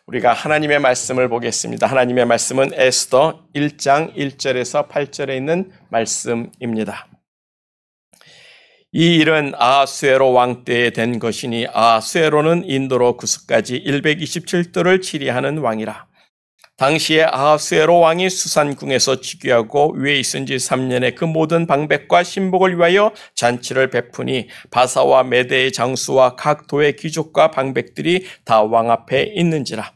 우리가 하나님의 말씀을 보겠습니다. 하나님의 말씀은 에스더 1장 1절에서 8절에 있는 말씀입니다. 이 일은 아하수에로 왕 때에 된 것이니 아하수에로는 인도로 구스까지 127도를 치리하는 왕이라. 당시에 아하수에로 왕이 수산궁에서 즉위하고 위에 있은 지 3년에 그 모든 방백과 신복을 위하여 잔치를 베푸니 바사와 메대의 장수와 각 도의 귀족과 방백들이 다 왕 앞에 있는지라.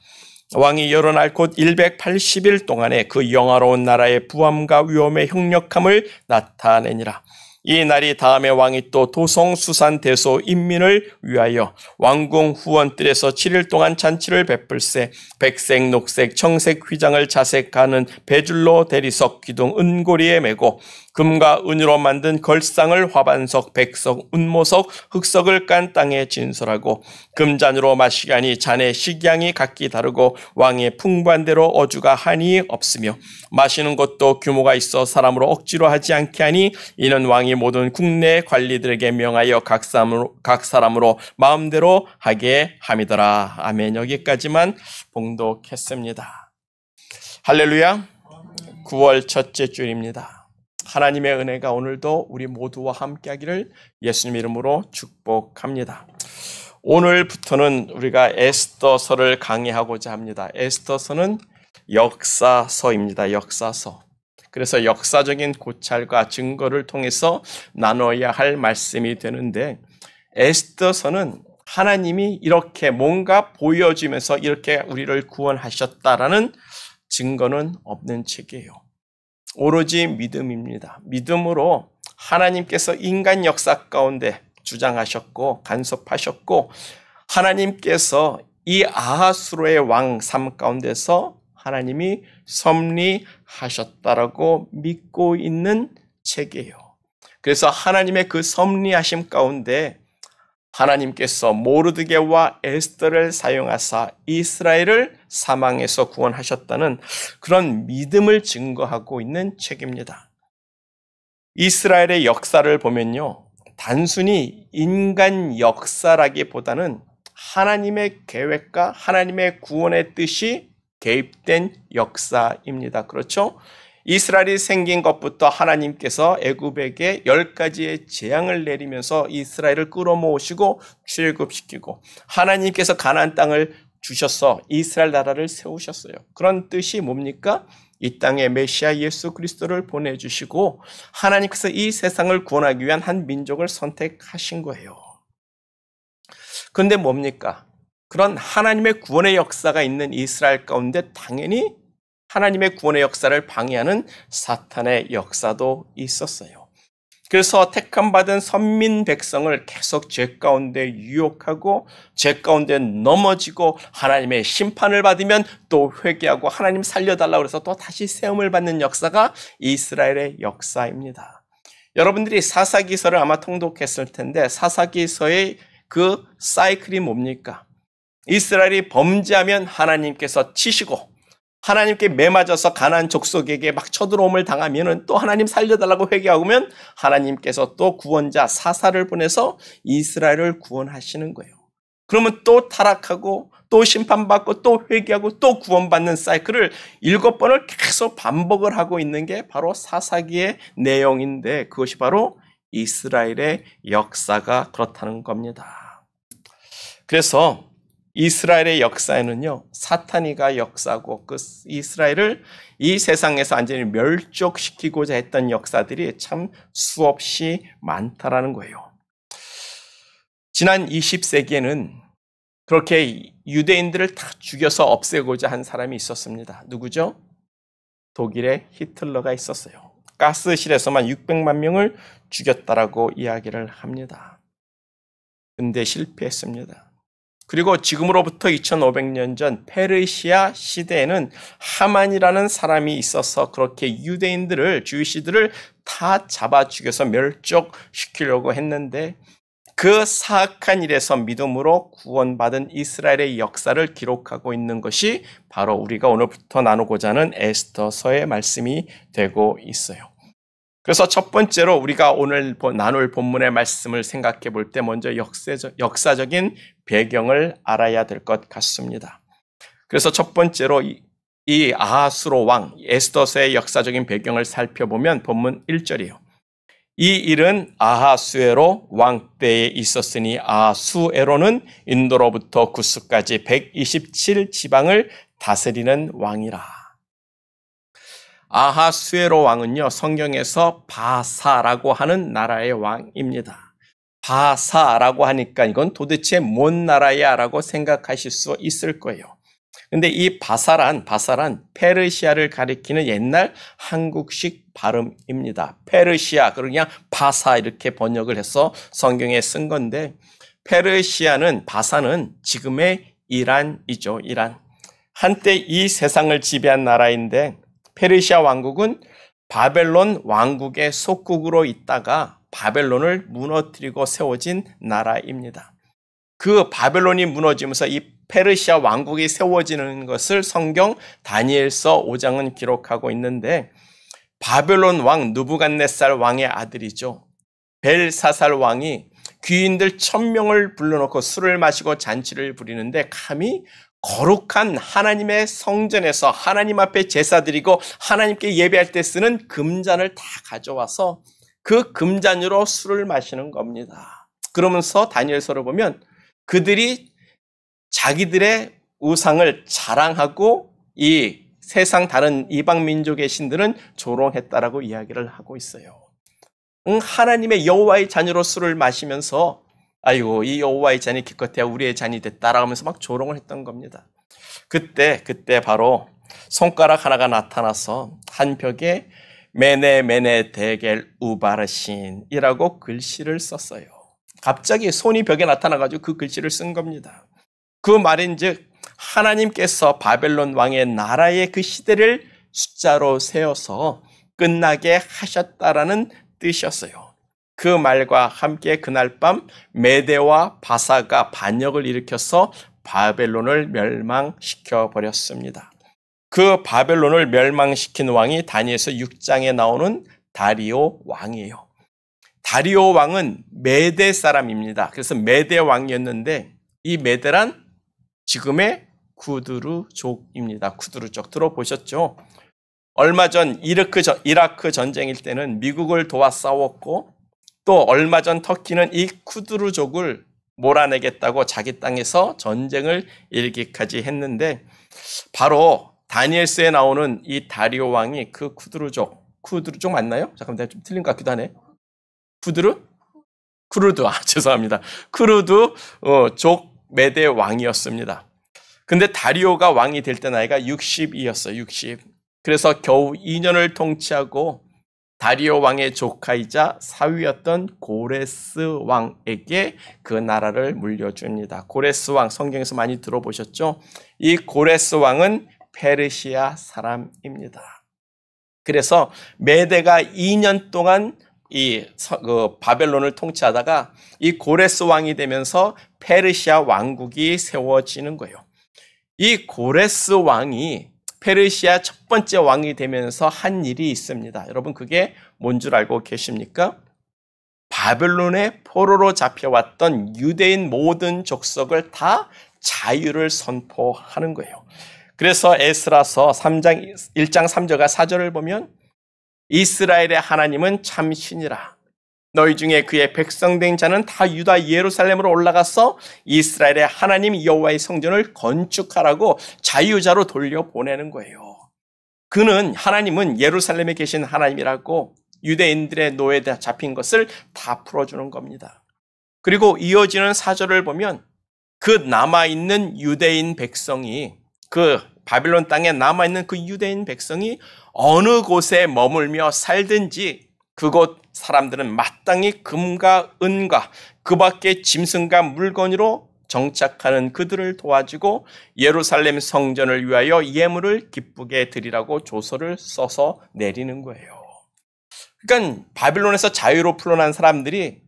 왕이 여러 날 곧 180일 동안에 그 영화로운 나라의 부함과 위엄의 형력함을 나타내니라. 이 날이 다음에 왕이 또 도성 수산 대소 인민을 위하여 왕궁 후원뜰에서 7일 동안 잔치를 베풀세 백색, 녹색, 청색 휘장을 자색하는 배줄로 대리석, 기둥, 은고리에 메고 금과 은으로 만든 걸상을 화반석, 백석, 운모석, 흑석을 깐 땅에 진설하고 금잔으로 마시게 하니 잔의 식양이 각기 다르고 왕의 풍부한 대로 어주가 한이 없으며 마시는 것도 규모가 있어 사람으로 억지로 하지 않게 하니 이는 왕이 모든 국내 관리들에게 명하여 각 사람으로 마음대로 하게 함이더라. 아멘. 여기까지만 봉독했습니다. 할렐루야. 9월 첫째 주일입니다. 하나님의 은혜가 오늘도 우리 모두와 함께하기를 예수님 이름으로 축복합니다. 오늘부터는 우리가 에스더서를 강의하고자 합니다. 에스더서는 역사서입니다. 역사서. 그래서 역사적인 고찰과 증거를 통해서 나눠야 할 말씀이 되는데 에스더서는 하나님이 이렇게 뭔가 보여주면서 이렇게 우리를 구원하셨다라는 증거는 없는 책이에요. 오로지 믿음입니다. 믿음으로 하나님께서 인간 역사 가운데 주장하셨고 간섭하셨고 하나님께서 이 아하수로의 왕 삶 가운데서 하나님이 섭리하셨다라고 믿고 있는 책이에요. 그래서 하나님의 그 섭리하심 가운데 하나님께서 모르드게와 에스더를 사용하사 이스라엘을 사망에서 구원하셨다는 그런 믿음을 증거하고 있는 책입니다. 이스라엘의 역사를 보면요, 단순히 인간 역사라기보다는 하나님의 계획과 하나님의 구원의 뜻이 개입된 역사입니다. 그렇죠? 이스라엘이 생긴 것부터 하나님께서 애굽에게 10가지의 재앙을 내리면서 이스라엘을 끌어모으시고 출애굽시키고 하나님께서 가나안 땅을 주셔서 이스라엘 나라를 세우셨어요. 그런 뜻이 뭡니까? 이 땅에 메시아 예수 그리스도를 보내주시고 하나님께서 이 세상을 구원하기 위한 한 민족을 선택하신 거예요. 그런데 뭡니까? 그런 하나님의 구원의 역사가 있는 이스라엘 가운데 당연히 하나님의 구원의 역사를 방해하는 사탄의 역사도 있었어요. 그래서 택함받은 선민 백성을 계속 죄 가운데 유혹하고 죄 가운데 넘어지고 하나님의 심판을 받으면 또 회개하고 하나님 살려달라고 해서 또 다시 세움을 받는 역사가 이스라엘의 역사입니다. 여러분들이 사사기서를 아마 통독했을 텐데 사사기서의 그 사이클이 뭡니까? 이스라엘이 범죄하면 하나님께서 치시고 하나님께 매맞아서 가나안 족속에게 막 쳐들어옴을 당하면은 또 하나님 살려달라고 회개하면 하나님께서 또 구원자 사사를 보내서 이스라엘을 구원하시는 거예요. 그러면 또 타락하고 또 심판받고 또 회개하고 또 구원받는 사이클을 7번을 계속 반복을 하고 있는 게 바로 사사기의 내용인데 그것이 바로 이스라엘의 역사가 그렇다는 겁니다. 그래서 이스라엘의 역사에는요, 사탄이가 역사고 그 이스라엘을 이 세상에서 완전히 멸족시키고자 했던 역사들이 참 수없이 많다라는 거예요. 지난 20세기에는 그렇게 유대인들을 다 죽여서 없애고자 한 사람이 있었습니다. 누구죠? 독일의 히틀러가 있었어요. 가스실에서만 600만 명을 죽였다라고 이야기를 합니다. 근데 실패했습니다. 그리고 지금으로부터 2500년 전 페르시아 시대에는 하만이라는 사람이 있어서 그렇게 유대인들을, 주이시들을 다 잡아 죽여서 멸족시키려고 했는데 그 사악한 일에서 믿음으로 구원받은 이스라엘의 역사를 기록하고 있는 것이 바로 우리가 오늘부터 나누고자 하는 에스더서의 말씀이 되고 있어요. 그래서 첫 번째로 우리가 오늘 나눌 본문의 말씀을 생각해 볼 때 먼저 역사적인 배경을 알아야 될 것 같습니다. 그래서 첫 번째로 이 아하수로 왕 에스더서의 역사적인 배경을 살펴보면 본문 1절이에요. 이 일은 아하수에로 왕 때에 있었으니 아하수에로는 인도로부터 구스까지 127지방을 다스리는 왕이라. 아하수에로 왕은요, 성경에서 바사라고 하는 나라의 왕입니다. 바사라고 하니까 이건 도대체 뭔 나라야 라고 생각하실 수 있을 거예요. 근데 이 바사란 페르시아를 가리키는 옛날 한국식 발음입니다. 페르시아, 그냥 바사 이렇게 번역을 해서 성경에 쓴 건데, 바사는 지금의 이란이죠. 이란. 한때 이 세상을 지배한 나라인데, 페르시아 왕국은 바벨론 왕국의 속국으로 있다가 바벨론을 무너뜨리고 세워진 나라입니다. 그 바벨론이 무너지면서 이 페르시아 왕국이 세워지는 것을 성경 다니엘서 5장은 기록하고 있는데, 바벨론 왕 느부갓네살 왕의 아들이죠. 벨사살 왕이 귀인들 1000명을 불러놓고 술을 마시고 잔치를 부리는데, 감히 거룩한 하나님의 성전에서 하나님 앞에 제사 드리고 하나님께 예배할 때 쓰는 금잔을 다 가져와서 그 금잔으로 술을 마시는 겁니다. 그러면서 다니엘서를 보면 그들이 자기들의 우상을 자랑하고 이 세상 다른 이방 민족의 신들은 조롱했다라고 이야기를 하고 있어요. 하나님의 여호와의 잔으로 술을 마시면서 아이고 이 여호와의 잔이 기껏해야 우리의 잔이 됐다라고 하면서 막 조롱을 했던 겁니다. 그때 바로 손가락 하나가 나타나서 한 벽에 메네 데겔 우바르신이라고 글씨를 썼어요. 갑자기 손이 벽에 나타나가지고 그 글씨를 쓴 겁니다. 그 말인즉 하나님께서 바벨론 왕의 나라의 그 시대를 숫자로 세워서 끝나게 하셨다라는 뜻이었어요. 그 말과 함께 그날 밤 메대와 바사가 반역을 일으켜서 바벨론을 멸망시켜 버렸습니다. 그 바벨론을 멸망시킨 왕이 다니엘서 6장에 나오는 다리오 왕이에요. 다리오 왕은 메대 사람입니다. 그래서 메대 왕이었는데 이 메대란 지금의 쿠드르족입니다. 쿠드르족 들어보셨죠? 얼마 전 이라크 전쟁일 때는 미국을 도와 싸웠고 또 얼마 전 터키는 이 쿠드르족을 몰아내겠다고 자기 땅에서 전쟁을 일기까지 했는데 바로 다니엘서에 나오는 이 다리오 왕이 그 쿠드르족 맞나요? 잠깐만 내가 좀 틀린 것 같기도 하네. 쿠르드 죄송합니다. 쿠르드 족 메대 왕이었습니다. 근데 다리오가 왕이 될 때 나이가 60이었어요. 60. 그래서 겨우 2년을 통치하고 다리오 왕의 조카이자 사위였던 고레스 왕에게 그 나라를 물려줍니다. 고레스 왕 성경에서 많이 들어보셨죠? 이 고레스 왕은 페르시아 사람입니다. 그래서 메대가 2년 동안 바벨론을 통치하다가 이 고레스 왕이 되면서 페르시아 왕국이 세워지는 거예요. 이 고레스 왕이 페르시아 첫 번째 왕이 되면서 한 일이 있습니다. 여러분 그게 뭔 줄 알고 계십니까? 바벨론의 포로로 잡혀왔던 유대인 모든 족속을 다 자유를 선포하는 거예요. 그래서 에스라서 1장 3절과 4절을 보면 이스라엘의 하나님은 참 신이라. 너희 중에 그의 백성된 자는 다 유다 예루살렘으로 올라가서 이스라엘의 하나님 여호와의 성전을 건축하라고 자유자로 돌려보내는 거예요. 하나님은 예루살렘에 계신 하나님이라고 유대인들의 노예에 잡힌 것을 다 풀어주는 겁니다. 그리고 이어지는 4절을 보면 그 남아있는 유대인 백성이 그 바빌론 땅에 남아있는 그 유대인 백성이 어느 곳에 머물며 살든지 그곳 사람들은 마땅히 금과 은과 그 밖에 짐승과 물건으로 정착하는 그들을 도와주고 예루살렘 성전을 위하여 예물을 기쁘게 드리라고 조서를 써서 내리는 거예요. 그러니까 바빌론에서 자유로 풀려난 사람들이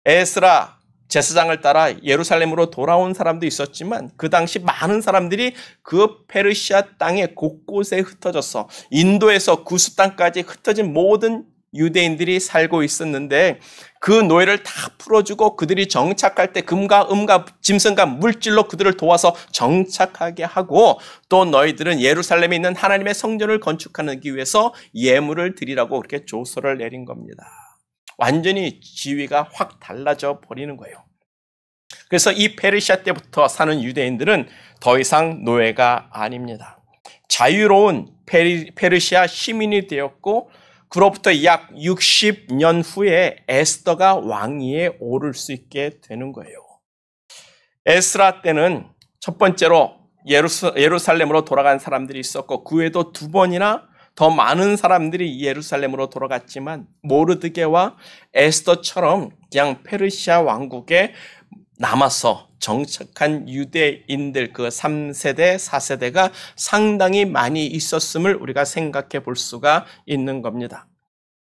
에스라 제사장을 따라 예루살렘으로 돌아온 사람도 있었지만 그 당시 많은 사람들이 그 페르시아 땅의 곳곳에 흩어져서 인도에서 구스 땅까지 흩어진 모든 유대인들이 살고 있었는데 그 노예를 다 풀어주고 그들이 정착할 때 금과 음과 짐승과 물질로 그들을 도와서 정착하게 하고 또 너희들은 예루살렘에 있는 하나님의 성전을 건축하기 위해서 예물을 드리라고 그렇게 조서를 내린 겁니다. 완전히 지위가 확 달라져 버리는 거예요. 그래서 이 페르시아 때부터 사는 유대인들은 더 이상 노예가 아닙니다. 자유로운 페르시아 시민이 되었고 그로부터 약 60년 후에 에스더가 왕위에 오를 수 있게 되는 거예요. 에스라 때는 첫 번째로 예루살렘으로 돌아간 사람들이 있었고 그 외에도 두 번이나 더 많은 사람들이 예루살렘으로 돌아갔지만 모르드게와 에스더처럼 그냥 페르시아 왕국에 남아서 정착한 유대인들 그 3세대, 4세대가 상당히 많이 있었음을 우리가 생각해 볼 수가 있는 겁니다.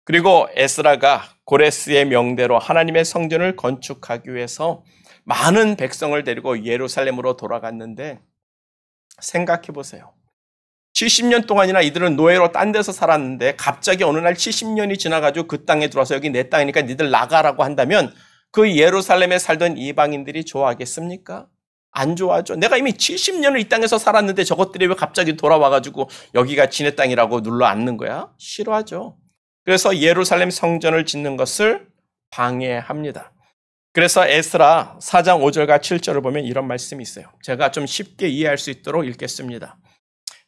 그리고 에스라가 고레스의 명대로 하나님의 성전을 건축하기 위해서 많은 백성을 데리고 예루살렘으로 돌아갔는데 생각해 보세요. 70년 동안이나 이들은 노예로 딴 데서 살았는데 갑자기 어느 날 70년이 지나가지고 그 땅에 들어와서 여기 내 땅이니까 니들 나가라고 한다면 그 예루살렘에 살던 이방인들이 좋아하겠습니까? 안 좋아하죠. 내가 이미 70년을 이 땅에서 살았는데 저것들이 왜 갑자기 돌아와가지고 여기가 지네 땅이라고 눌러 앉는 거야? 싫어하죠. 그래서 예루살렘 성전을 짓는 것을 방해합니다. 그래서 에스라 4장 5절과 7절을 보면 이런 말씀이 있어요. 제가 좀 쉽게 이해할 수 있도록 읽겠습니다.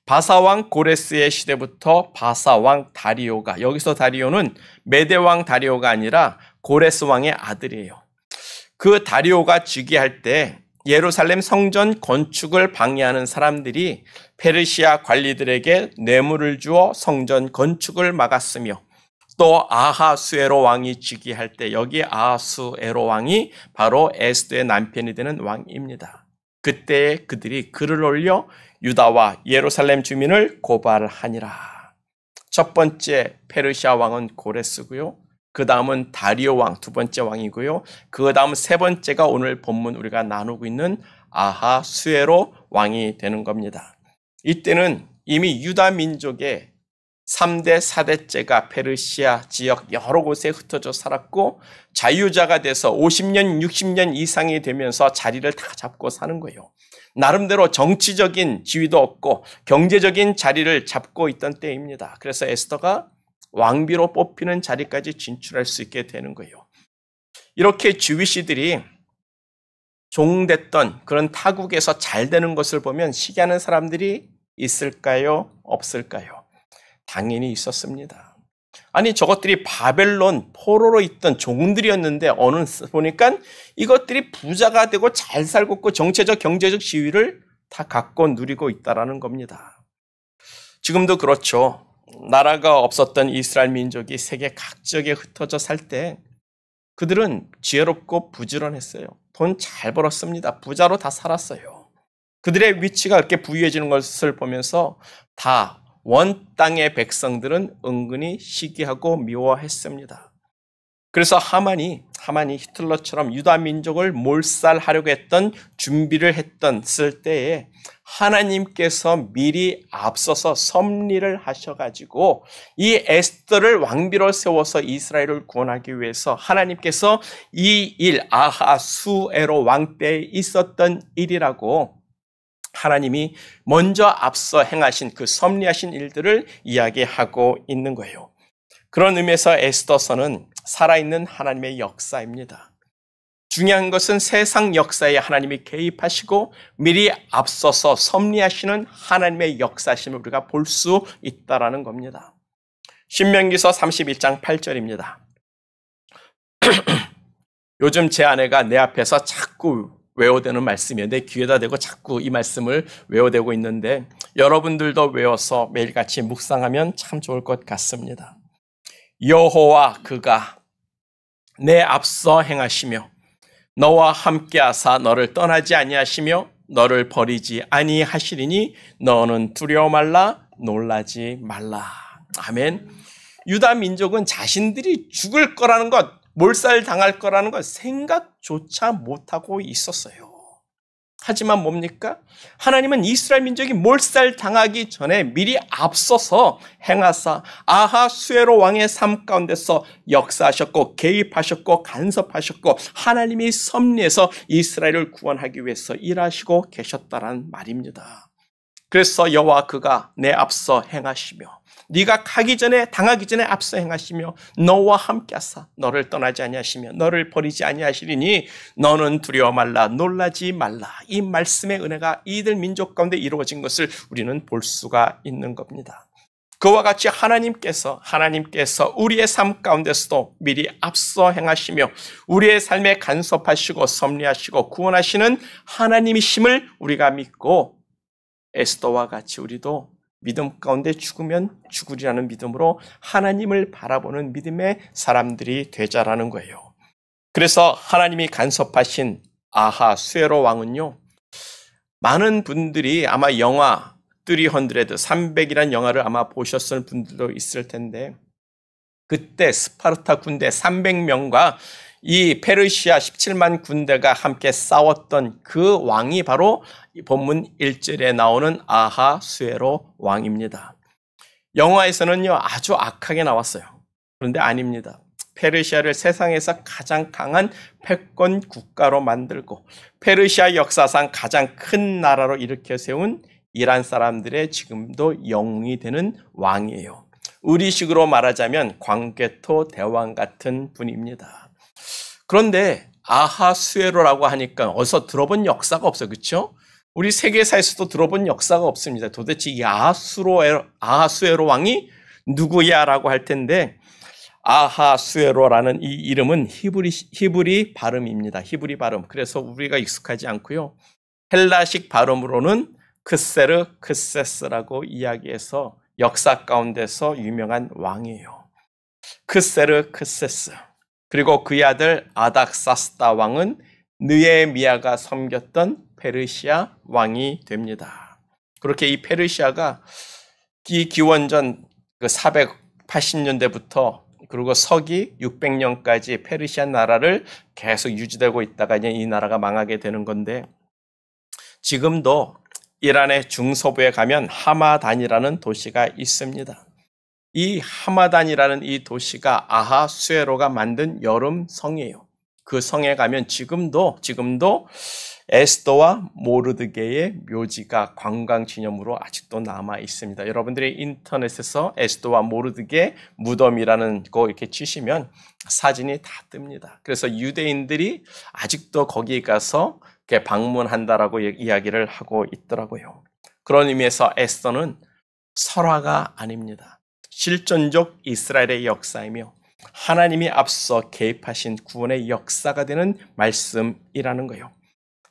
바사왕 고레스의 시대부터 바사왕 다리오가, 여기서 다리오는 메대왕 다리오가 아니라 고레스 왕의 아들이에요. 그 다리오가 즉위할 때 예루살렘 성전 건축을 방해하는 사람들이 페르시아 관리들에게 뇌물을 주어 성전 건축을 막았으며 또 아하수에로 왕이 즉위할 때 여기 아하수에로 왕이 바로 에스더의 남편이 되는 왕입니다. 그때 그들이 글을 올려 유다와 예루살렘 주민을 고발하니라. 첫 번째 페르시아 왕은 고레스고요. 그 다음은 다리오 왕, 두 번째 왕이고요. 그 다음 세 번째가 오늘 본문 우리가 나누고 있는 아하수에로 왕이 되는 겁니다. 이때는 이미 유다 민족의 3대, 4대째가 페르시아 지역 여러 곳에 흩어져 살았고 자유자가 돼서 50년, 60년 이상이 되면서 자리를 다 잡고 사는 거예요. 나름대로 정치적인 지위도 없고 경제적인 자리를 잡고 있던 때입니다. 그래서 에스더가 왕비로 뽑히는 자리까지 진출할 수 있게 되는 거예요. 이렇게 주위시들이 종됐던 그런 타국에서 잘 되는 것을 보면 시기하는 사람들이 있을까요? 없을까요? 당연히 있었습니다. 아니 저것들이 바벨론 포로로 있던 종들이었는데 어느 보니까 이것들이 부자가 되고 잘 살고 있고 정치적 경제적 지위를 다 갖고 누리고 있다라는 겁니다. 지금도 그렇죠. 나라가 없었던 이스라엘 민족이 세계 각지에 흩어져 살 때 그들은 지혜롭고 부지런했어요. 돈 잘 벌었습니다. 부자로 다 살았어요. 그들의 위치가 그렇게 부유해지는 것을 보면서 다 원 땅의 백성들은 은근히 시기하고 미워했습니다. 그래서 하만이 히틀러처럼 유다 민족을 몰살하려고 했던 준비를 했을 때에 하나님께서 미리 앞서서 섭리를 하셔가지고 이 에스더를 왕비로 세워서 이스라엘을 구원하기 위해서 하나님께서 이 일 아하수에로 왕 때에 있었던 일이라고 하나님이 먼저 앞서 행하신 그 섭리하신 일들을 이야기하고 있는 거예요. 그런 의미에서 에스더서는 살아있는 하나님의 역사입니다. 중요한 것은 세상 역사에 하나님이 개입하시고 미리 앞서서 섭리하시는 하나님의 역사심을 우리가 볼 수 있다는 겁니다. 신명기서 31장 8절입니다. 요즘 제 아내가 내 앞에서 자꾸 외워대는 말씀이에요. 내 귀에다 대고 자꾸 이 말씀을 외워대고 있는데 여러분들도 외워서 매일같이 묵상하면 참 좋을 것 같습니다. 여호와 그가 내 앞서 행하시며 너와 함께하사 너를 떠나지 아니하시며 너를 버리지 아니하시리니 너는 두려워 말라 놀라지 말라. 아멘. 유다 민족은 자신들이 죽을 거라는 것, 몰살당할 거라는 걸 생각조차 못하고 있었어요. 하지만 뭡니까? 하나님은 이스라엘 민족이 몰살당하기 전에 미리 앞서서 행하사 아하수에로 왕의 삶 가운데서 역사하셨고 개입하셨고 간섭하셨고 하나님이 섭리해서 이스라엘을 구원하기 위해서 일하시고 계셨다라는 말입니다. 그래서 여호와 그가 내 앞서 행하시며 네가 가기 전에 당하기 전에 앞서 행하시며 너와 함께하사 너를 떠나지 아니하시며 너를 버리지 아니하시리니 너는 두려워 말라 놀라지 말라. 이 말씀의 은혜가 이들 민족 가운데 이루어진 것을 우리는 볼 수가 있는 겁니다. 그와 같이 하나님께서 우리의 삶 가운데서도 미리 앞서 행하시며 우리의 삶에 간섭하시고 섭리하시고 구원하시는 하나님이심을 우리가 믿고 에스더와 같이 우리도 믿음 가운데 죽으면 죽으리라는 믿음으로 하나님을 바라보는 믿음의 사람들이 되자라는 거예요. 그래서 하나님이 간섭하신 아하수에로 왕은요, 많은 분들이 아마 영화 300이라는 영화를 아마 보셨을 분들도 있을 텐데, 그때 스파르타 군대 300명과 이 페르시아 17만 군대가 함께 싸웠던 그 왕이 바로 본문 1절에 나오는 아하수에로 왕입니다. 영화에서는요 아주 악하게 나왔어요. 그런데 아닙니다. 페르시아를 세상에서 가장 강한 패권 국가로 만들고 페르시아 역사상 가장 큰 나라로 일으켜 세운 이란 사람들의 지금도 영웅이 되는 왕이에요. 우리식으로 말하자면 광개토 대왕 같은 분입니다. 그런데 아하수에로라고 하니까 어디서 들어본 역사가 없어요. 그렇죠? 우리 세계사에서도 들어본 역사가 없습니다. 도대체 이 아하수에로 왕이 누구야라고 할 텐데, 아하수에로라는 이 이름은 히브리 발음입니다. 히브리 발음. 그래서 우리가 익숙하지 않고요. 헬라식 발음으로는 크세르크세스라고 이야기해서 역사 가운데서 유명한 왕이에요. 크세르크세스. 그리고 그의 아들 아닥사스다 왕은 느헤미야가 섬겼던 페르시아 왕이 됩니다. 그렇게 이 페르시아가 기원전 480년대부터 그리고 서기 600년까지 페르시아 나라를 계속 유지되고 있다가 이제 이 나라가 망하게 되는 건데, 지금도 이란의 중서부에 가면 하마단이라는 도시가 있습니다. 이 하마단이라는 이 도시가 아하수에로가 만든 여름 성이에요. 그 성에 가면 지금도 에스더와 모르드게의 묘지가 관광지념으로 아직도 남아 있습니다. 여러분들이 인터넷에서 에스더와 모르드게 무덤이라는 거 이렇게 치시면 사진이 다 뜹니다. 그래서 유대인들이 아직도 거기 가서 이렇게 방문한다라고 이야기를 하고 있더라고요. 그런 의미에서 에스더는 설화가 아닙니다. 실존적 이스라엘의 역사이며 하나님이 앞서 개입하신 구원의 역사가 되는 말씀이라는 거예요.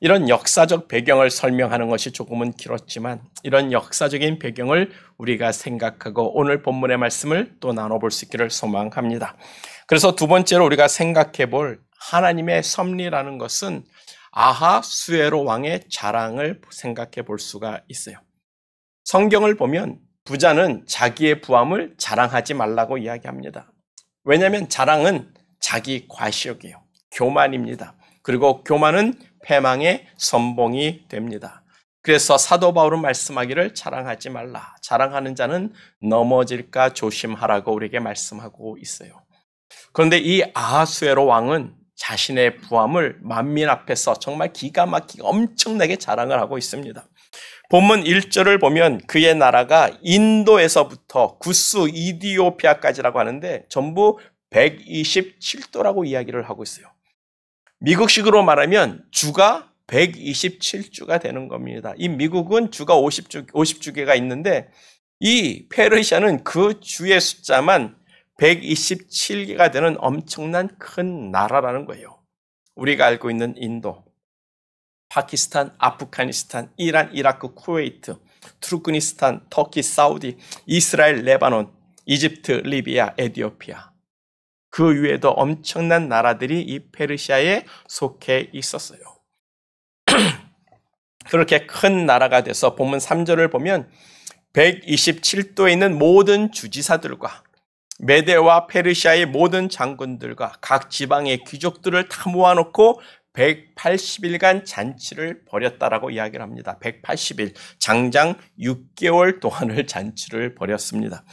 이런 역사적 배경을 설명하는 것이 조금은 길었지만 이런 역사적인 배경을 우리가 생각하고 오늘 본문의 말씀을 또 나눠볼 수 있기를 소망합니다. 그래서 두 번째로 우리가 생각해 볼 하나님의 섭리라는 것은 아하수에로 왕의 자랑을 생각해 볼 수가 있어요. 성경을 보면 부자는 자기의 부함을 자랑하지 말라고 이야기합니다. 왜냐하면 자랑은 자기 과시욕이에요. 교만입니다. 그리고 교만은 패망의 선봉이 됩니다. 그래서 사도 바울은 말씀하기를 자랑하지 말라. 자랑하는 자는 넘어질까 조심하라고 우리에게 말씀하고 있어요. 그런데 이 아하수에로 왕은 자신의 부함을 만민 앞에서 정말 기가 막히게 엄청나게 자랑을 하고 있습니다. 본문 1절을 보면 그의 나라가 인도에서부터 구스 이디오피아까지라고 하는데 전부 127도라고 이야기를 하고 있어요. 미국식으로 말하면 주가 127주가 되는 겁니다. 이 미국은 주가 50주개가 있는데 이 페르시아는 그 주의 숫자만 127개가 되는 엄청난 큰 나라라는 거예요. 우리가 알고 있는 인도, 파키스탄, 아프가니스탄, 이란, 이라크, 쿠웨이트, 투르크니스탄, 터키, 사우디, 이스라엘, 레바논, 이집트, 리비아, 에티오피아. 그 위에도 엄청난 나라들이 이 페르시아에 속해 있었어요. 그렇게 큰 나라가 돼서 본문 3절을 보면 127도에 있는 모든 주지사들과 메데와 페르시아의 모든 장군들과 각 지방의 귀족들을 다 모아놓고 180일간 잔치를 벌였다라고 이야기를 합니다. 180일, 장장 6개월 동안을 잔치를 벌였습니다.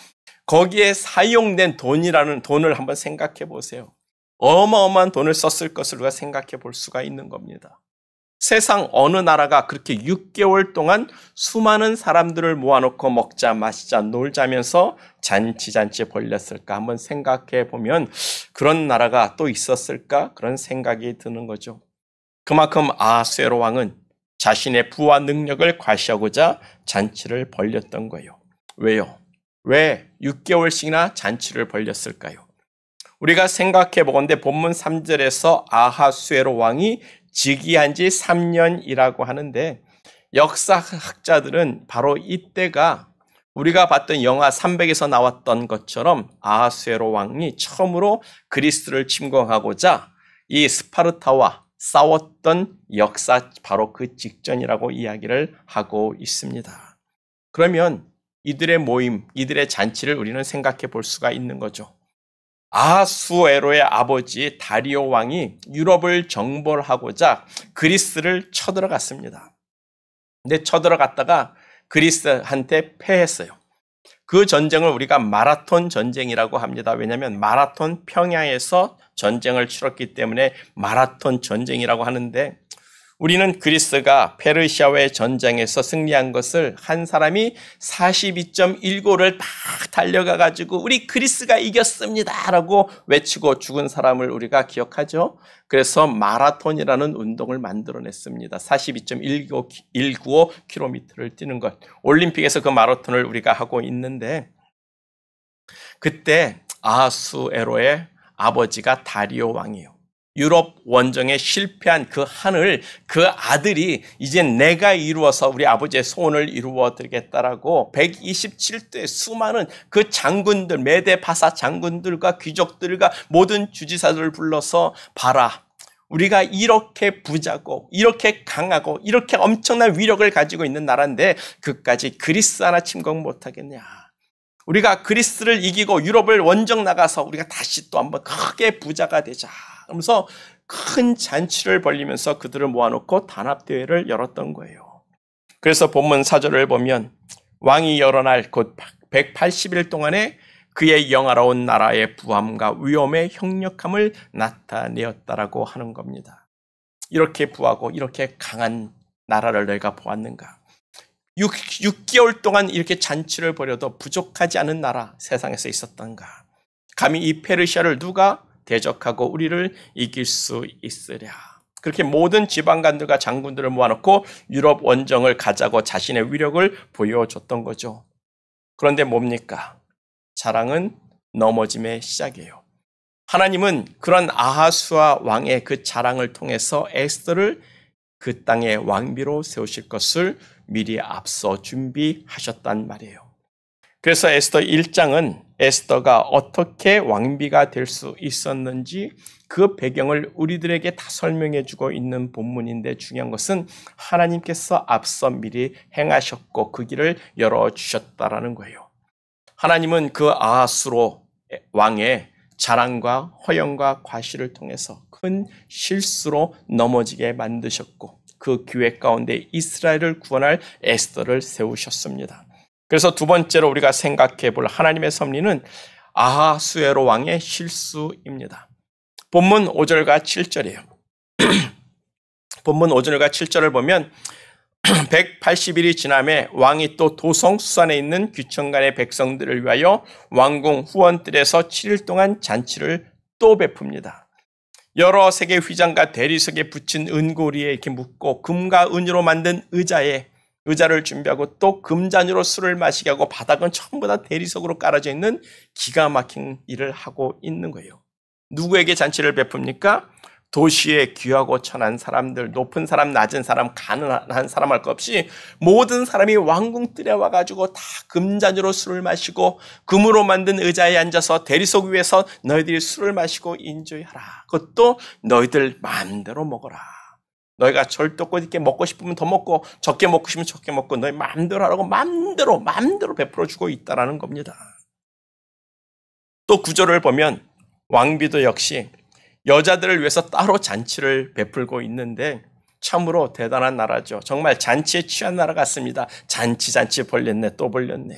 거기에 사용된 돈을 한번 생각해 보세요. 어마어마한 돈을 썼을 것을 우리가 생각해 볼 수가 있는 겁니다. 세상 어느 나라가 그렇게 6개월 동안 수많은 사람들을 모아놓고 먹자 마시자 놀자면서 잔치 벌렸을까 한번 생각해 보면 그런 나라가 또 있었을까 그런 생각이 드는 거죠. 그만큼 아하수에로 왕은 자신의 부와 능력을 과시하고자 잔치를 벌렸던 거예요. 왜요? 왜 6개월씩이나 잔치를 벌렸을까요? 우리가 생각해 보건대 본문 3절에서 아하수에로 왕이 즉위한 지 3년이라고 하는데 역사학자들은 바로 이때가 우리가 봤던 영화 300에서 나왔던 것처럼 아하수에로 왕이 처음으로 그리스를 침공하고자 이 스파르타와 싸웠던 역사 바로 그 직전이라고 이야기를 하고 있습니다. 그러면 이들의 모임, 이들의 잔치를 우리는 생각해 볼 수가 있는 거죠. 아하수에로의 아버지 다리오 왕이 유럽을 정벌하고자 그리스를 쳐들어갔습니다. 근데 쳐들어갔다가 그리스한테 패했어요. 그 전쟁을 우리가 마라톤 전쟁이라고 합니다. 왜냐하면 마라톤 평야에서 전쟁을 치렀기 때문에 마라톤 전쟁이라고 하는데 우리는 그리스가 페르시아와의 전쟁에서 승리한 것을 한 사람이 42.15를 딱 달려가가지고 우리 그리스가 이겼습니다 라고 외치고 죽은 사람을 우리가 기억하죠. 그래서 마라톤이라는 운동을 만들어냈습니다. 42.195km를 뛰는 것. 올림픽에서 그 마라톤을 우리가 하고 있는데 그때 아하수에로의 아버지가 다리오 왕이에요. 유럽 원정에 실패한 그 한을 그 아들이 이제 내가 이루어서 우리 아버지의 소원을 이루어 드리겠다라고 127대 수많은 그 장군들, 메데파사 장군들과 귀족들과 모든 주지사들을 불러서 봐라. 우리가 이렇게 부자고 이렇게 강하고 이렇게 엄청난 위력을 가지고 있는 나라인데 그까지 그리스 하나 침공 못하겠냐. 우리가 그리스를 이기고 유럽을 원정 나가서 우리가 다시 또 한번 크게 부자가 되자. 그러면서 큰 잔치를 벌리면서 그들을 모아놓고 단합대회를 열었던 거예요. 그래서 본문 4절을 보면 왕이 여러 날 곧 180일 동안에 그의 영화로운 나라의 부함과 위엄의 형력함을 나타내었다라고 하는 겁니다. 이렇게 부하고 이렇게 강한 나라를 내가 보았는가? 6개월 동안 이렇게 잔치를 벌여도 부족하지 않은 나라 세상에서 있었던가? 감히 이 페르시아를 누가 대적하고 우리를 이길 수 있으랴. 그렇게 모든 지방관들과 장군들을 모아놓고 유럽 원정을 가자고 자신의 위력을 보여줬던 거죠. 그런데 뭡니까? 자랑은 넘어짐의 시작이에요. 하나님은 그런 아하수아 왕의 그 자랑을 통해서 에스더를 그 땅의 왕비로 세우실 것을 미리 앞서 준비하셨단 말이에요. 그래서 에스더 1장은 에스더가 어떻게 왕비가 될 수 있었는지 그 배경을 우리들에게 다 설명해 주고 있는 본문인데 중요한 것은 하나님께서 앞서 미리 행하셨고 그 길을 열어주셨다라는 거예요. 하나님은 그 아하수로 왕의 자랑과 허영과 과시를 통해서 큰 실수로 넘어지게 만드셨고 그 기획 가운데 이스라엘을 구원할 에스더를 세우셨습니다. 그래서 두 번째로 우리가 생각해 볼 하나님의 섭리는 아하수에로 왕의 실수입니다. 본문 5절과 7절이에요. 본문 5절과 7절을 보면 180일이 지남에 왕이 또 도성 수산에 있는 귀천간의 백성들을 위하여 왕궁 후원뜰에서 7일 동안 잔치를 또 베풉니다. 여러 색의 휘장과 대리석에 붙인 은고리에 이렇게 묶고 금과 은으로 만든 의자를 준비하고 또 금잔으로 술을 마시게 하고 바닥은 전부 다 대리석으로 깔아져 있는 기가 막힌 일을 하고 있는 거예요. 누구에게 잔치를 베풉니까? 도시에 귀하고 천한 사람들, 높은 사람, 낮은 사람, 가난한 사람 할 것 없이 모든 사람이 왕궁뜰에 와가지고 다 금잔으로 술을 마시고 금으로 만든 의자에 앉아서 대리석 위에서 너희들이 술을 마시고 인조하라. 그것도 너희들 마음대로 먹어라. 너희가 절도껏 이렇게 먹고 싶으면 더 먹고 적게 먹고 싶으면 적게 먹고 너희 마음대로 하라고 마음대로 베풀어주고 있다라는 겁니다. 또 구절을 보면 왕비도 역시 여자들을 위해서 따로 잔치를 베풀고 있는데 참으로 대단한 나라죠. 정말 잔치에 취한 나라 같습니다. 잔치 벌렸네 또 벌렸네.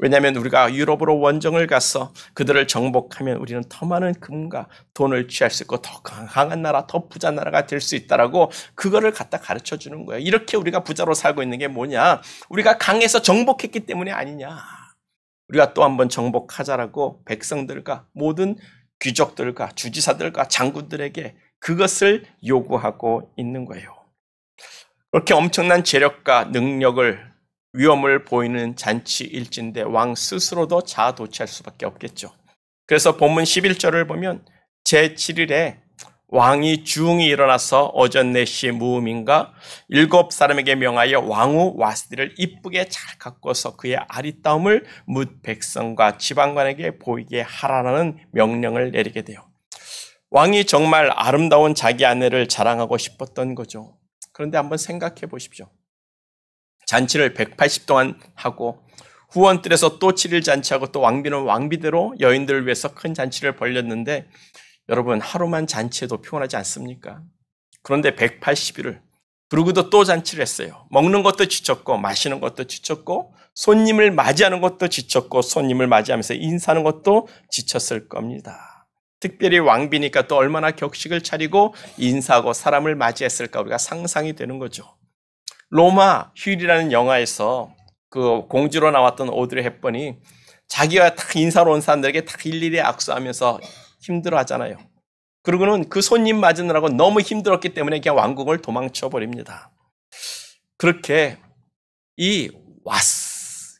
왜냐하면 우리가 유럽으로 원정을 가서 그들을 정복하면 우리는 더 많은 금과 돈을 취할 수 있고 더 강한 나라, 더 부자 나라가 될 수 있다라고 그거를 갖다 가르쳐 주는 거예요. 이렇게 우리가 부자로 살고 있는 게 뭐냐? 우리가 강해서 정복했기 때문이 아니냐? 우리가 또 한번 정복하자라고 백성들과 모든 귀족들과 주지사들과 장군들에게 그것을 요구하고 있는 거예요. 그렇게 엄청난 재력과 능력을 위험을 보이는 잔치일진데 왕 스스로도 자아도취할 수밖에 없겠죠. 그래서 본문 11절을 보면 제7일에 왕이 중이 일어나서 오전 4시 무음인가 7사람에게 명하여 왕후 와스디를 이쁘게 잘 가꿔서 그의 아리따움을 뭇 백성과 지방관에게 보이게 하라는 명령을 내리게 돼요. 왕이 정말 아름다운 자기 아내를 자랑하고 싶었던 거죠. 그런데 한번 생각해 보십시오. 잔치를 180 동안 하고 후원뜰에서 또 7일 잔치하고 또 왕비는 왕비대로 여인들을 위해서 큰 잔치를 벌였는데 여러분 하루만 잔치해도 피곤하지 않습니까? 그런데 180일을 그러고도 또 잔치를 했어요. 먹는 것도 지쳤고 마시는 것도 지쳤고 손님을 맞이하는 것도 지쳤고 손님을 맞이하면서 인사하는 것도 지쳤을 겁니다. 특별히 왕비니까 또 얼마나 격식을 차리고 인사하고 사람을 맞이했을까 우리가 상상이 되는 거죠. 로마 휴일이라는 영화에서 그 공주로 나왔던 오드리 헵번이 자기가 딱 인사로 온 사람들에게 딱 일일이 악수하면서 힘들어 하잖아요. 그러고는 그 손님 맞으느라고 너무 힘들었기 때문에 그냥 왕궁을 도망쳐 버립니다. 그렇게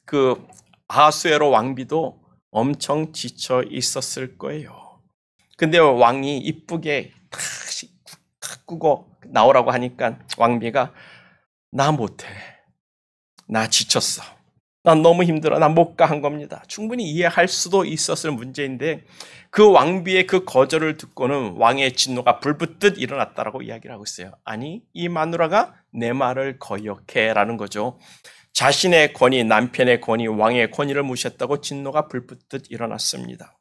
그 아하수에로 왕비도 엄청 지쳐 있었을 거예요. 근데 왕이 이쁘게 탁 가꾸고 나오라고 하니까 왕비가 나 못해. 나 지쳤어. 난 너무 힘들어. 나 못 가 한 겁니다. 충분히 이해할 수도 있었을 문제인데 그 왕비의 그 거절을 듣고는 왕의 진노가 불붙듯 일어났다라고 이야기를 하고 있어요. 아니, 이 마누라가 내 말을 거역해라는 거죠. 자신의 권위, 남편의 권위, 왕의 권위를 무시했다고 진노가 불붙듯 일어났습니다.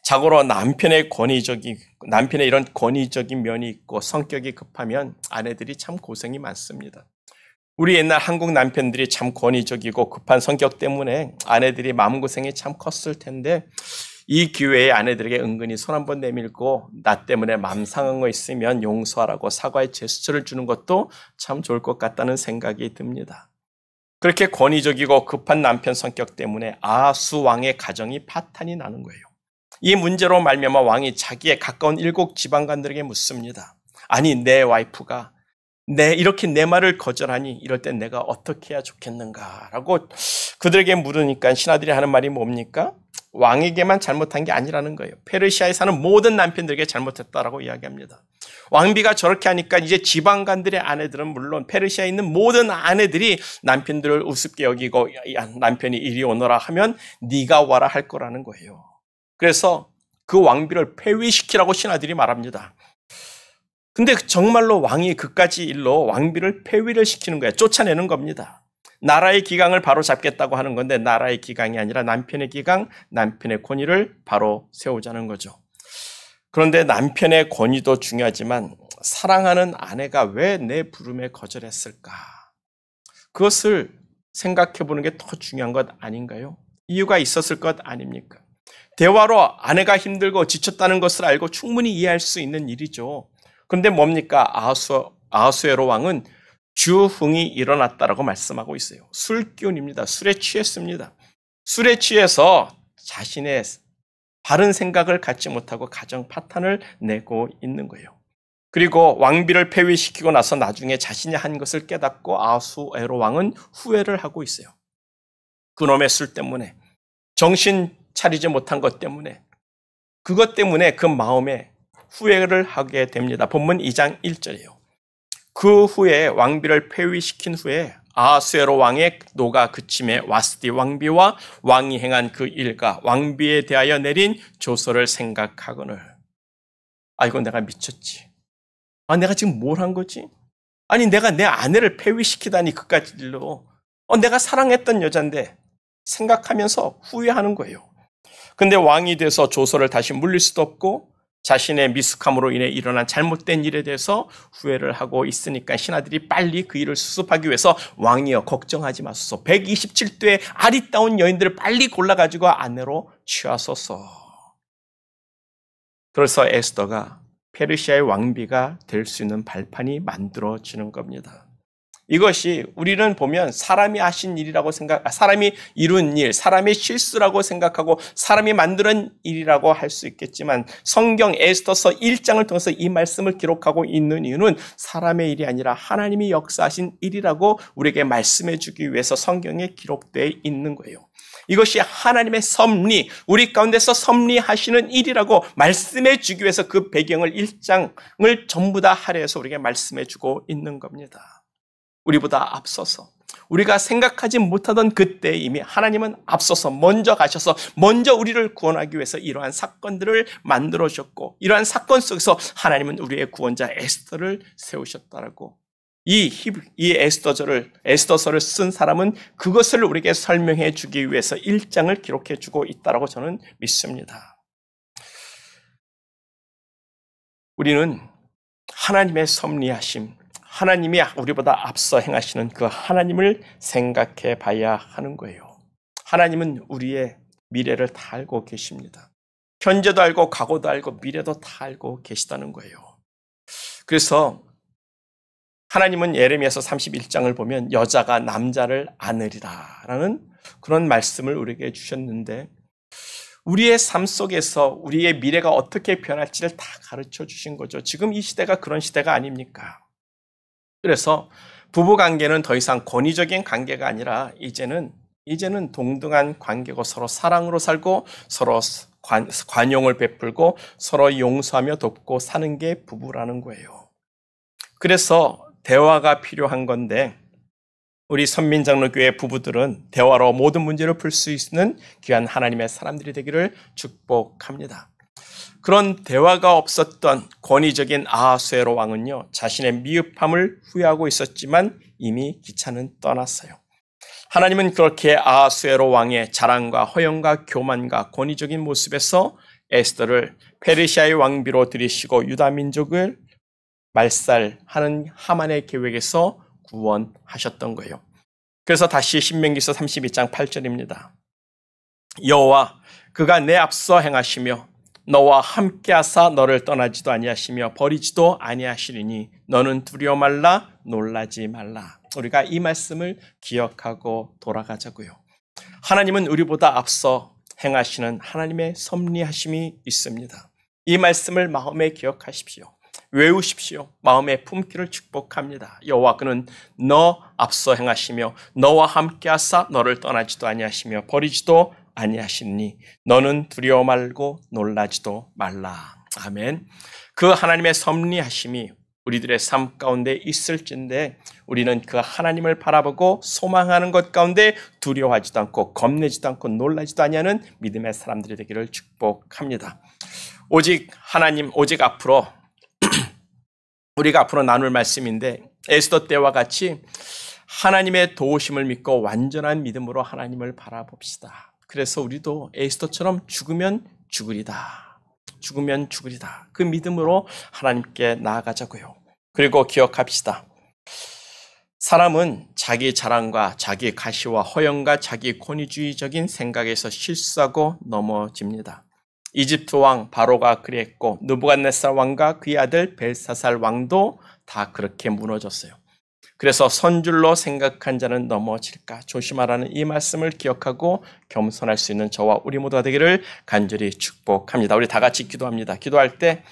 자고로 남편의 이런 권위적인 면이 있고 성격이 급하면 아내들이 참 고생이 많습니다. 우리 옛날 한국 남편들이 참 권위적이고 급한 성격 때문에 아내들이 마음고생이 참 컸을 텐데 이 기회에 아내들에게 은근히 손 한번 내밀고 나 때문에 마음 상한 거 있으면 용서하라고 사과의 제스처를 주는 것도 참 좋을 것 같다는 생각이 듭니다. 그렇게 권위적이고 급한 남편 성격 때문에 아하수 왕의 가정이 파탄이 나는 거예요. 이 문제로 말미암아 왕이 자기의 가까운 7 지방관들에게 묻습니다. 아니 내 와이프가 이렇게 내 말을 거절하니 이럴 땐 내가 어떻게 해야 좋겠는가라고 그들에게 물으니까 신하들이 하는 말이 뭡니까? 왕에게만 잘못한 게 아니라는 거예요. 페르시아에 사는 모든 남편들에게 잘못했다라고 이야기합니다. 왕비가 저렇게 하니까 이제 지방관들의 아내들은 물론 페르시아에 있는 모든 아내들이 남편들을 우습게 여기고 남편이 이리 오너라 하면 네가 와라 할 거라는 거예요. 그래서 그 왕비를 폐위시키라고 신하들이 말합니다. 근데 정말로 왕이 그까지 일로 왕비를 폐위를 시키는 거예요. 쫓아내는 겁니다. 나라의 기강을 바로 잡겠다고 하는 건데 나라의 기강이 아니라 남편의 기강, 남편의 권위를 바로 세우자는 거죠. 그런데 남편의 권위도 중요하지만 사랑하는 아내가 왜 내 부름에 거절했을까? 그것을 생각해 보는 게 더 중요한 것 아닌가요? 이유가 있었을 것 아닙니까? 대화로 아내가 힘들고 지쳤다는 것을 알고 충분히 이해할 수 있는 일이죠. 그런데 뭡니까? 아하수에로 왕은 주흥이 일어났다라고 말씀하고 있어요. 술 기운입니다. 술에 취했습니다. 술에 취해서 자신의 바른 생각을 갖지 못하고 가정 파탄을 내고 있는 거예요. 그리고 왕비를 폐위시키고 나서 나중에 자신이 한 것을 깨닫고 아하수에로 왕은 후회를 하고 있어요. 그놈의 술 때문에 정신 차리지 못한 것 때문에 그것 때문에 그 마음에 후회를 하게 됩니다. 본문 2장 1절이에요. 그 후에 왕비를 폐위시킨 후에 아하수에로 왕의 노가 그침에 와스디 왕비와 왕이 행한 그 일과 왕비에 대하여 내린 조서를 생각하거늘 이거 내가 미쳤지. 내가 지금 뭘 한 거지? 아니 내가 내 아내를 폐위시키다니 그까지 일로 내가 사랑했던 여잔데 생각하면서 후회하는 거예요. 근데 왕이 돼서 조서를 다시 물릴 수도 없고 자신의 미숙함으로 인해 일어난 잘못된 일에 대해서 후회를 하고 있으니까 신하들이 빨리 그 일을 수습하기 위해서 왕이여 걱정하지 마소서. 127도의 아리따운 여인들을 빨리 골라가지고 아내로 취하소서. 그래서 에스더가 페르시아의 왕비가 될 수 있는 발판이 만들어지는 겁니다. 이것이 우리는 보면 사람이 하신 일이라고 사람이 이룬 일, 사람의 실수라고 생각하고 사람이 만드는 일이라고 할 수 있겠지만 성경 에스더서 1장을 통해서 이 말씀을 기록하고 있는 이유는 사람의 일이 아니라 하나님이 역사하신 일이라고 우리에게 말씀해 주기 위해서 성경에 기록되어 있는 거예요. 이것이 하나님의 섭리, 우리 가운데서 섭리하시는 일이라고 말씀해 주기 위해서 그 배경을 1장을 전부 다 할애해서 우리에게 말씀해 주고 있는 겁니다. 우리보다 앞서서 우리가 생각하지 못하던 그때 이미 하나님은 앞서서 먼저 가셔서 먼저 우리를 구원하기 위해서 이러한 사건들을 만들어 주셨고 이러한 사건 속에서 하나님은 우리의 구원자 에스더를 세우셨다라고 이 에스더서를 쓴 사람은 그것을 우리에게 설명해 주기 위해서 1장을 기록해 주고 있다라고 저는 믿습니다. 우리는 하나님의 섭리하심, 하나님이 우리보다 앞서 행하시는 그 하나님을 생각해 봐야 하는 거예요. 하나님은 우리의 미래를 다 알고 계십니다. 현재도 알고 과거도 알고 미래도 다 알고 계시다는 거예요. 그래서 하나님은 예레미야서 31장을 보면 여자가 남자를 안으리라 라는 그런 말씀을 우리에게 주셨는데 우리의 삶 속에서 우리의 미래가 어떻게 변할지를 다 가르쳐 주신 거죠. 지금 이 시대가 그런 시대가 아닙니까? 그래서 부부관계는 더 이상 권위적인 관계가 아니라 이제는 동등한 관계고 서로 사랑으로 살고 서로 관용을 베풀고 서로 용서하며 돕고 사는 게 부부라는 거예요. 그래서 대화가 필요한 건데 우리 선민장로교회 부부들은 대화로 모든 문제를 풀 수 있는 귀한 하나님의 사람들이 되기를 축복합니다. 그런 대화가 없었던 권위적인 아하수에로 왕은요, 자신의 미흡함을 후회하고 있었지만 이미 기차는 떠났어요. 하나님은 그렇게 아하수에로 왕의 자랑과 허영과 교만과 권위적인 모습에서 에스더를 페르시아의 왕비로 들이시고 유다 민족을 말살하는 하만의 계획에서 구원하셨던 거예요. 그래서 다시 신명기서 32장 8절입니다. 여호와 그가 내 앞서 행하시며 너와 함께하사 너를 떠나지도 아니하시며 버리지도 아니하시리니 너는 두려워 말라 놀라지 말라. 우리가 이 말씀을 기억하고 돌아가자고요. 하나님은 우리보다 앞서 행하시는 하나님의 섭리하심이 있습니다. 이 말씀을 마음에 기억하십시오. 외우십시오. 마음에 품기를 축복합니다. 여호와 그는 너 앞서 행하시며 너와 함께하사 너를 떠나지도 아니하시며 버리지도 아니하시니 너는 두려워 말고 놀라지도 말라. 아멘. 그 하나님의 섭리하심이 우리들의 삶 가운데 있을진데 우리는 그 하나님을 바라보고 소망하는 것 가운데 두려워하지도 않고 겁내지도 않고 놀라지도 아니하는 믿음의 사람들이 되기를 축복합니다. 오직 앞으로 우리가 앞으로 나눌 말씀인데 에스더 때와 같이 하나님의 도우심을 믿고 완전한 믿음으로 하나님을 바라봅시다. 그래서 우리도 에스더처럼 죽으면 죽으리다. 그 믿음으로 하나님께 나아가자고요. 그리고 기억합시다. 사람은 자기 자랑과 자기 가시와 허영과 자기 권위주의적인 생각에서 실수하고 넘어집니다. 이집트 왕 바로가 그랬고 느부갓네살 왕과 그의 아들 벨사살 왕도 다 그렇게 무너졌어요. 그래서 선줄로 생각한 자는 넘어질까 조심하라는 이 말씀을 기억하고 겸손할 수 있는 저와 우리 모두가 되기를 간절히 축복합니다. 우리 다 같이 기도합니다. 기도할 때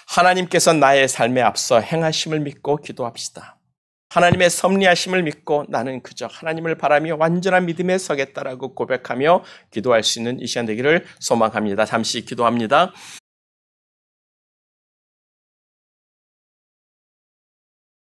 하나님께서 나의 삶에 앞서 행하심을 믿고 기도합시다. 하나님의 섭리하심을 믿고 나는 그저 하나님을 바라며 완전한 믿음에 서겠다라고 고백하며 기도할 수 있는 이 시간 되기를 소망합니다. 잠시 기도합니다.